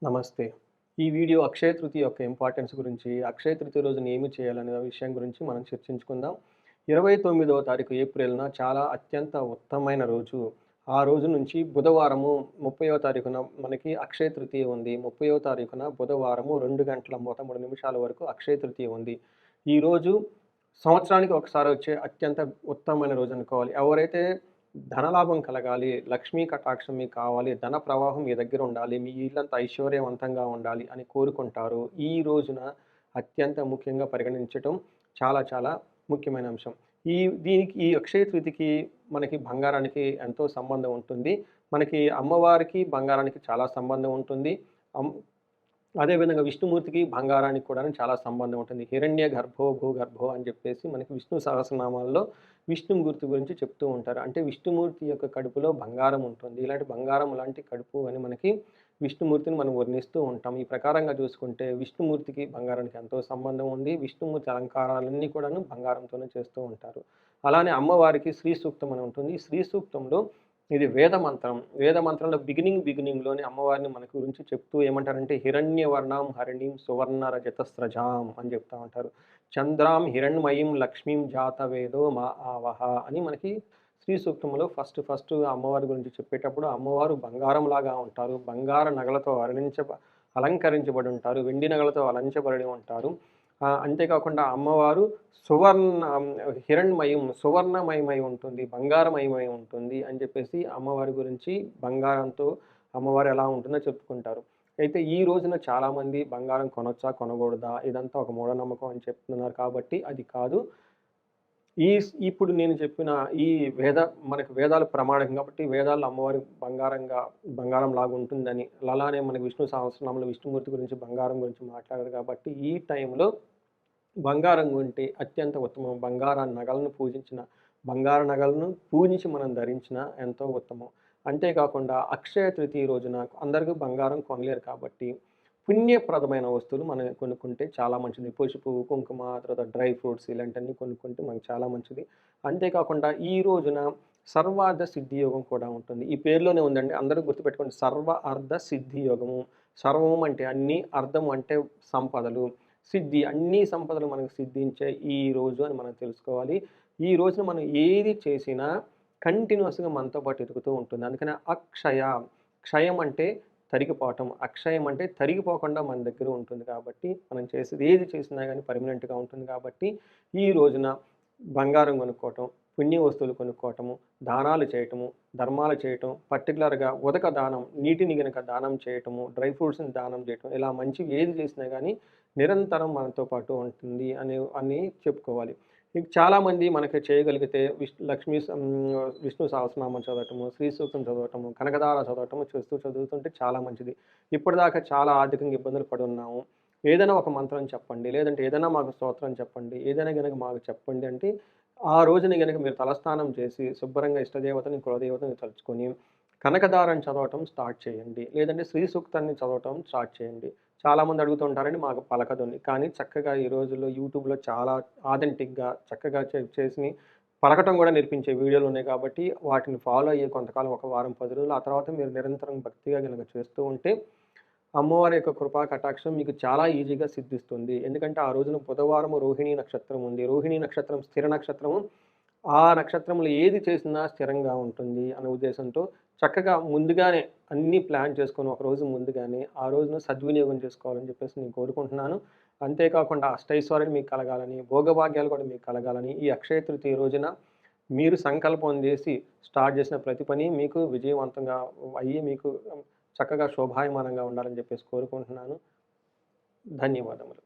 నమస్తే. ఈ వీడియో అక్షయ తృతీయ యొక్క ఇంపార్టెన్స్ గురించి, అక్షయ తృతీయ రోజున ఏమి చేయాలనే విషయం గురించి మనం చర్చించుకుందాం. 29వ తారీఖు ఏప్రిల్‌న చాలా అత్యంత ఉత్తమమైన రోజు. ఆ రోజు నుంచి బుధవారము 30వ తారీఖున మనకి అక్షయ తృతీయ ఉంది. 30వ తారీఖున బుధవారము 2:33 వరకు అక్షయ తృతీయ ఉంది. ఈరోజు సంవత్సరానికి ఒకసారి వచ్చే అత్యంత ఉత్తమమైన రోజు అనుకోవాలి. ఎవరైతే ధనలాభం కలగాలి, లక్ష్మీ కటాక్షం మీకు కావాలి, ధన ప్రవాహం మీ దగ్గర ఉండాలి, మీ ఇల్లంతా ఐశ్వర్యవంతంగా ఉండాలి అని కోరుకుంటారో, ఈ రోజున అత్యంత ముఖ్యంగా పరిగణించటం చాలా చాలా ముఖ్యమైన అంశం. ఈ ఈ అక్షయ తృతీయకి మనకి బంగారానికి ఎంతో సంబంధం ఉంటుంది. మనకి అమ్మవారికి బంగారానికి చాలా సంబంధం ఉంటుంది. అమ్ అదేవిధంగా విష్ణుమూర్తికి బంగారానికి కూడా చాలా సంబంధం ఉంటుంది. హిరణ్య గర్భో భూగర్భో అని చెప్పేసి మనకి విష్ణు సహస్రనామాల్లో విష్ణుమూర్తి గురించి చెప్తూ ఉంటారు. అంటే విష్ణుమూర్తి యొక్క కడుపులో బంగారం ఉంటుంది. ఇలాంటి బంగారం లాంటి కడుపు అని మనకి విష్ణుమూర్తిని మనం వర్ణిస్తూ ఉంటాం. ఈ ప్రకారంగా చూసుకుంటే విష్ణుమూర్తికి బంగారానికి ఎంతో సంబంధం ఉంది. విష్ణుమూర్తి అలంకారాలన్నీ కూడాను బంగారంతోనే చేస్తూ ఉంటారు. అలానే అమ్మవారికి శ్రీ సూక్తం అని ఉంటుంది. ఈ శ్రీ సూక్తంలో ఇది వేద మంత్రం. వేద మంత్రంలో బిగినింగ్‌లోనే అమ్మవారిని మన గురించి చెప్తూ ఏమంటారంటే హిరణ్యవర్ణాం హరిణీం సువర్ణ రజతస్రజాం అని చెప్తా ఉంటారు. చంద్రాం హిరణ్మయీం లక్ష్మీం జాతవేదో మా ఆవహ అని మనకి శ్రీ సూక్తంలో ఫస్ట్ అమ్మవారి గురించి చెప్పేటప్పుడు అమ్మవారు బంగారంలాగా ఉంటారు. బంగారు నగలతో అలంకరించబడి ఉంటారు. వెండి నగలతో అలంచబడి ఉంటారు. అంతేకాకుండా అమ్మవారు సువర్ణ సువర్ణమయమై ఉంటుంది, బంగారమయమై ఉంటుంది అని చెప్పేసి అమ్మవారి గురించి బంగారంతో అమ్మవారు ఎలా ఉంటుందో చెప్పుకుంటారు. అయితే ఈ రోజున చాలామంది బంగారం కొనొచ్చా, కొనకూడదా ఇదంతా ఒక మూఢనమ్మకం అని చెప్తున్నారు కాబట్టి అది కాదు. ఇప్పుడు నేను చెప్పిన ఈ మనకి వేదాలు ప్రమాణం కాబట్టి వేదాల్లో అమ్మవారి బంగారం లాగా ఉంటుందని, అలానే మనకి విష్ణు సహస్రనామంలో విష్ణుమూర్తి గురించి బంగారం గురించి మాట్లాడారు కాబట్టి ఈ టైంలో బంగారం కొంటే అత్యంత ఉత్తమం. బంగారు నగలను పూజించి మనం ధరించిన ఎంతో ఉత్తమం. అంతేకాకుండా అక్షయ తృతీయ రోజున అందరికీ బంగారం కొనలేరు కాబట్టి పుణ్యప్రదమైన వస్తువులు మనం కొనుక్కుంటే చాలా మంచిది. పసుపు, కుంకుమ, తర్వాత డ్రై ఫ్రూట్స్ ఇలాంటివన్నీ కొనుక్కుంటే మనకు చాలా మంచిది. అంతేకాకుండా ఈ రోజున సర్వార్థ సిద్ధి యోగం కూడా ఉంటుంది. ఈ పేరులోనే ఉందండి. అందరూ గుర్తుపెట్టుకోండి. సర్వ అర్థ సిద్ధి యోగము. సర్వం అంటే అన్నీ, అర్థం అంటే సంపదలు, సిద్ధి అన్ని సంపదలు మనకు సిద్ధించే ఈ రోజు అని మనం తెలుసుకోవాలి. ఈ రోజున మనం ఏది చేసినా కంటిన్యూస్‌గా మనతో పాటు ఎదుగుతూ ఉంటుంది. అందుకని క్షయం అంటే తరిగిపోవటం. అక్షయం అంటే తరిగిపోకుండా మన దగ్గర ఉంటుంది కాబట్టి, మనం చేసేది ఏది చేసినా గానీ పర్మనెంట్‌గా ఉంటుంది కాబట్టి, ఈ రోజున బంగారం కొనుక్కోవటం, పుణ్య వస్తువులు కొనుక్కోవటము, దానాలు చేయటము, ధర్మాలు చేయటం, పర్టిక్యులర్‌గా ఉదక దానం, నీటిని గనక దానం చేయటము, డ్రై ఫ్రూట్స్‌ని దానం చేయటం, ఇలా మంచివి ఏది చేసినా గానీ నిరంతరం మనతో పాటు ఉంటుంది అని చెప్పుకోవాలి. చాలామంది మనకి చేయగలిగితే విష్ణు సహస్రనామం చదవటము, శ్రీ సూక్తం చదవటము, కనకధార చదవటము చదువుతుంటే చాలా మంచిది. ఇప్పటిదాకా చాలా ఆర్థికంగా ఇబ్బందులు పడున్నాము. ఏదైనా ఒక మంత్రం చెప్పండి, లేదంటే ఏదైనా మాకు స్తోత్రం చెప్పండి, ఏదైనా గనక మాకు చెప్పండి అంటే, ఆ రోజున గనక మీరు తలస్నానం చేసి శుభ్రంగా ఇష్టదేవతని, కులదేవతని తలుచుకొని కనకధారను చదవటం స్టార్ట్ చేయండి. లేదంటే శ్రీ సూక్తాన్ని చదవటం స్టార్ట్ చేయండి. చాలామంది అడుగుతుంటారండి మాకు పలకదని. కానీ చక్కగా ఈ రోజుల్లో యూట్యూబ్‌లో చాలా ఆథెంటిక్‌గా చక్కగా చేసి పలకటం కూడా నేర్పించే వీడియోలు ఉన్నాయి కాబట్టి వాటిని ఫాలో అయ్యి కొంతకాలం ఒక వారం, 10 రోజులు ఆ తర్వాత మీరు నిరంతరం భక్తిగా గనక చేస్తూ ఉంటే అమ్మవారి యొక్క కృపా కటాక్షం మీకు చాలా ఈజీగా సిద్ధిస్తుంది. ఎందుకంటే ఆ రోజున బుధవారం రోహిణీ నక్షత్రం ఉంది. రోహిణీ నక్షత్రం స్థిర నక్షత్రము. ఆ నక్షత్రంలో ఏది చేసినా స్థిరంగా ఉంటుంది అనే ఉద్దేశంతో చక్కగా ముందుగానే అన్నీ ప్లాన్ చేసుకొని ఒకరోజు ముందుగానే ఆ రోజున సద్వినియోగం చేసుకోవాలని చెప్పేసి నేను కోరుకుంటున్నాను. అంతేకాకుండా అష్టైశ్వర్యాలు మీకు కలగాలని, భోగభాగ్యాలు కూడా మీకు కలగాలని ఈ అక్షయ తృతీయ రోజున మీరు సంకల్పం చేసి స్టార్ట్ చేసిన ప్రతి పని మీకు విజయవంతంగా అయ్యి మీకు చక్కగా శోభాయమానంగా ఉండాలని చెప్పేసి కోరుకుంటున్నాను. ధన్యవాదములు.